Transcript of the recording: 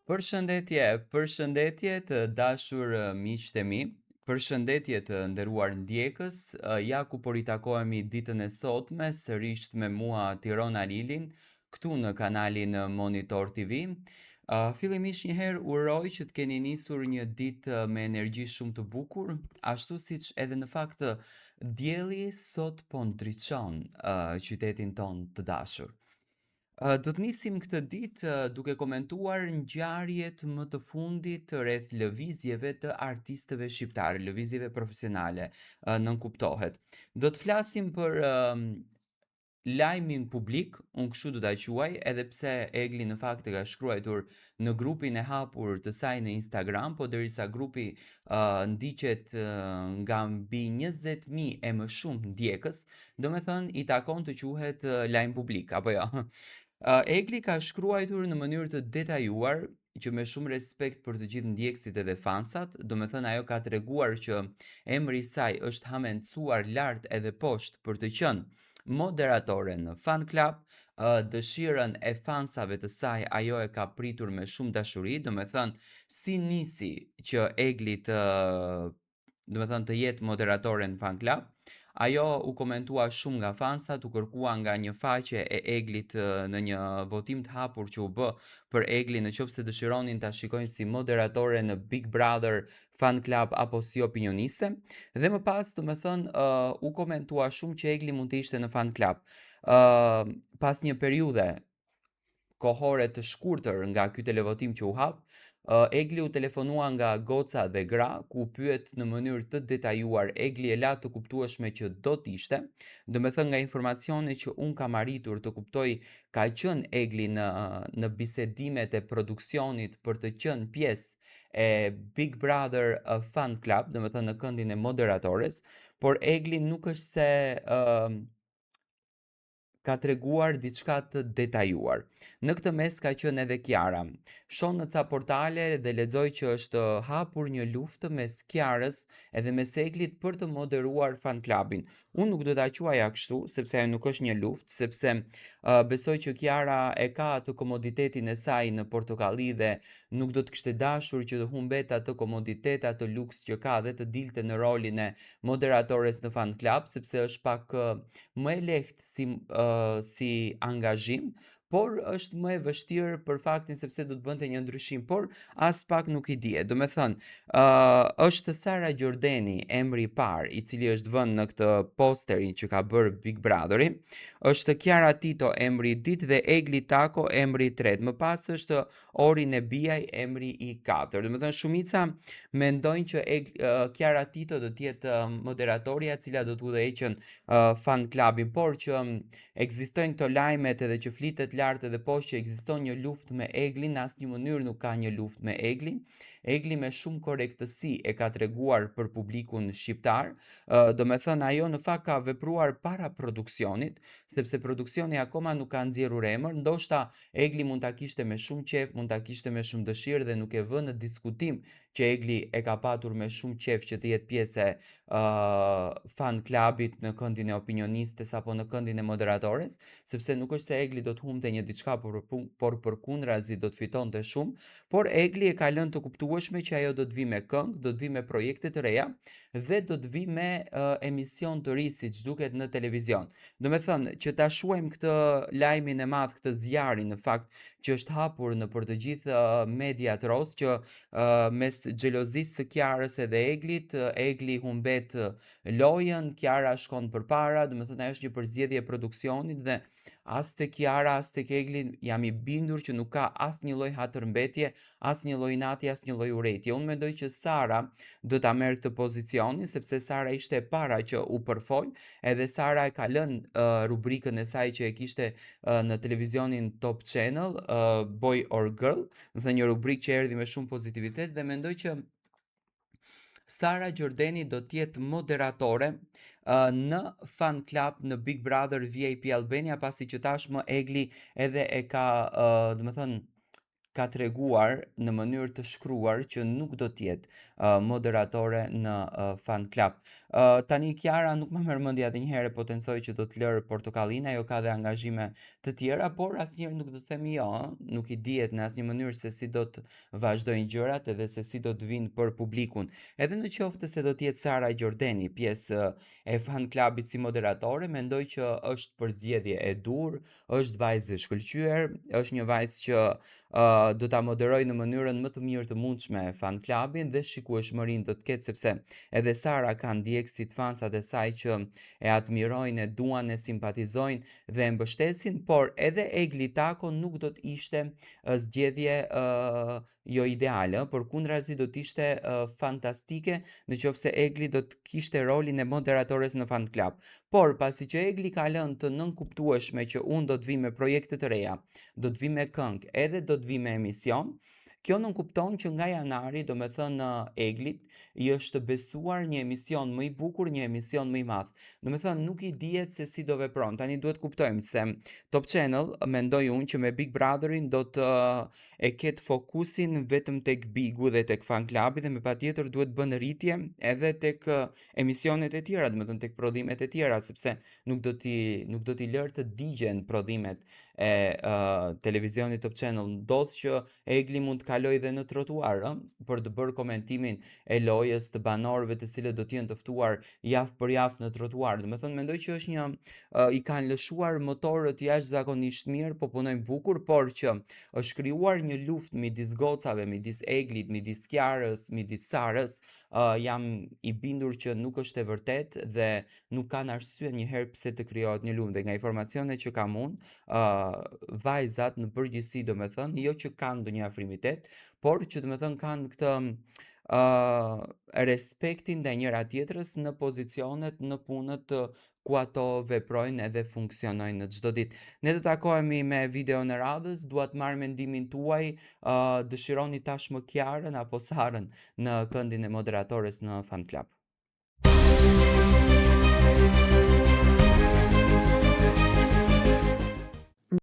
Përshëndetje të dashur miqtë e mi, përshëndetje të nderuar ndjekës, ja ku po ritakohemi ditën e sotme, sërish me mua Tirona Lilin, këtu në kanalin Monitor TV. Fillimisht njëherë uroj që të keni nisur një ditë me energji shumë të bukur, ashtu siç edhe në fakt dielli sot po ndriçon qytetin ton të dashur. Do të nisim këtë ditë duke komentuar ngjarjet më të fundit rreth lëvizjeve të artistëve shqiptarë, lëvizjeve profesionale, nën kuptohet. Do të flasim për lajmin publik, unë kështu do ta quaj, edhe pse Egli në fakt e ka shkruar në grupin e hapur të saj në Instagram, po derisa grupi ndiqet nga mbi 20.000 e më shumë ndjekës, do me thënë i takon të quhet lajm publik, apo jo? Egli ka shkruar në mënyrë të detajuar që me shumë respekt për të gjithë ndjekësit edhe fansat, do me thënë ajo ka treguar që emri i saj është hamencuar lart edhe poshtë për të qenë moderatore në fan club, dëshirën e fansave të saj ajo e ka pritur me shumë dashuri, do me thënë si nisi që Egli të jetë moderatore në fan club. Ajo u komentua shumë nga fansat, u kërkua nga një faqe e Eglit në një votim të hapur që u bë për Eglin nëse dëshironin ta shikojnë si moderatore në Big Brother Fan Club apo si opinioniste. Dhe më pas, u komentua shumë që Egli mund të ishte në Fan Club. Pas një periudhe kohore të shkurtër nga ky televotim që u hap, Egli u telefonua nga goca dhe gra, ku pyet në mënyrë të detajuar, Egli e la të kuptueshme që do t'ishte, do me thënë nga informacione që unë kam arritur të kuptoj, ka qenë Egli në bisedimet e produksionit për të qenë pjesë e Big Brother Fan Club, do me thënë në këndin e moderatores, por Egli nuk është se ka treguar diçka të detajuar. Në këtë mes ka qenë edhe Kiara. Shoh në ca portale dhe lexoj që është hapur një luftë mes Kiarës edhe mes Eglit për të moderuar fan clubin. Unë nuk do ta quaja kështu, sepse ajo nuk është një luftë, sepse besoj që Kiara e ka atë komoditetin e saj në portokalli dhe nuk do të kishte dashur që të humbet atë komoditet, atë luks që ka dhe të dilte në rolin e moderatores në fan club, sepse është pak më e lehtë si angazhim, por është më e vështirë për faktin sepse do të bënte një ndryshim, por as pak nuk i dihet. Do me thënë, është Sara Gjordeni emri i parë i cili është vënë në këtë posterin që ka bërë Big Brotheri, është Kiara Tito emri i dytë dhe Egli Tako emri i tretë. Më pas është Ori Nebiaj emri i katërt. Do me thënë, shumica mendojnë që Kiara Tito do të jetë moderatorja e cila do të udhëheqën fan clubin, por që ekzistojnë këto lajmet edhe që flitet lart edhe poshtë që ekziston një luftë me Eglin, në asnjë mënyrë nuk ka një luftë me Eglin. Egli me shumë korrektësi e ka treguar për publikun shqiptar, do me thënë ajo në fakt ka vepruar para produksionit, sepse produksioni akoma nuk ka nxjerrur emër, ndoshta Egli mund ta kishte me shumë qejf, mund ta kishte me shumë dëshirë dhe nuk e vë në diskutim që Egli e ka patur me shumë qejf që të jetë pjesë e fan clubit në këndin e opinionistes apo në këndin e moderatores, sepse nuk është se Egli do të humbte një diçka, por përkundrazi do të fitonte shumë, por Egli e ka lënë të kuptueshme që ajo do të vi me këngë, do të vi me projekte të reja dhe do të vi me emision të ri siç duket në televizion. Do me thënë që ta shuajmë këtë lajmin e madh, këtë zjarrin në fakt që është hapur në për të gjithë mediat ros, që mes xhelozisë së Kiarës edhe Eglit, Egli humbet lojën, Kiara shkon përpara, do me thënë ajo është një përzgjedhje e produksionit dhe as te Kiara, as tek Egli jam i bindur që nuk ka asnjë lloj hatërmbetje, asnjë lloj inati, asnjë lloj urrejtje. Unë mendoj që Sara do ta merr këtë pozicionin sepse Sara ishte e para që u përfol, edhe Sara e ka lënë rubrikën e saj që e kishte në televizionin Top Channel, Boy or Girl, do thënë një rubrikë që erdhi me shumë pozitivitet dhe mendoj që Sara Gjordeni do të jetë moderatore në fan club në Big Brother VIP Albania, pasi që tashmë Egli edhe e ka, do të thënë, ka treguar në mënyrë të shkruar që nuk do të jetë moderatore në fan club. Tani Kiara nuk më merr mendja edhe një herë potencoj që do të lërë Portokallin, ajo ka dhe angazhime të tjera, por asnjëherë nuk do të themi jo, ëh, nuk i dihet në asnjë mënyrë se si do të vazhdojnë gjërat edhe se si do të vinë për publikun. Edhe në qoftë se do të jetë Sara Gjordeni pjesë e fan klubit si moderatore, mendoj që është përzgjedhje e dur, është vajzë e shkëlqyer, është një vajzë që do ta moderoj në mënyrën më të mirë të mundshme fan klubin dhe shikueshmërinë do të ketë sepse edhe Sara ka ndjekësit fansat e saj që e admirojnë, e duan, e simpatizojnë dhe e mbështesin, por edhe Egli Tako nuk do të ishte zgjedhje jo ideale, por kundrazi do të ishte fantastike në qoftë se Egli do të kishte rolin e moderatores në fan club. Por pasi që Egli ka lënë të nënkuptueshme që unë do të vi me projekte të reja, do të vi me këngë, edhe do të vi me emision, kjo nuk kupton që nga janari, do me thënë Eglit, i është besuar një emision më i bukur, një emision më i madh. Do me thënë nuk i dihet se si do vepron. Tani duhet kuptojmë se Top Channel, mendoj unë që me Big Brotherin do të e ketë fokusin vetëm tek Bigu dhe tek fan klubi dhe me patjetër duhet bën rritje edhe tek emisionet e tjera, do me thënë tek prodhimet e tjera, sepse nuk do t'i lërë të digjen prodhimet e televizionit Top Channel. Ndodh që Egli mund të kaloj dhe në trotuar, për të bërë komentimin e lojës të banorëve të cilët do të jenë të ftuar javë për javë në trotuar. Do me thënë, mendoj që është një i kanë lëshuar motorët jashtëzakonisht mirë, po punojnë bukur, por që është krijuar një luftë midis gocave, midis Eglit, midis Kiarës, midis Sarës, jam i bindur që nuk është e vërtet dhe nuk kanë arsye njëherë pse të krijohet një luftë. Dhe nga informacionet që kam unë, vajzat në përgjithësi, do me thënë, jo që kanë ndonjë afrimitet, por që do me thënë kanë këtë respektin ndaj njëra tjetrës në pozicionet, në punët ku ato veprojnë edhe funksionojnë në çdo ditë. Ne do takohemi me videon e radhës, dua të marr mendimin tuaj, dëshironi tashmë Kiarën apo Sarën në këndin e moderatores në Fan Club.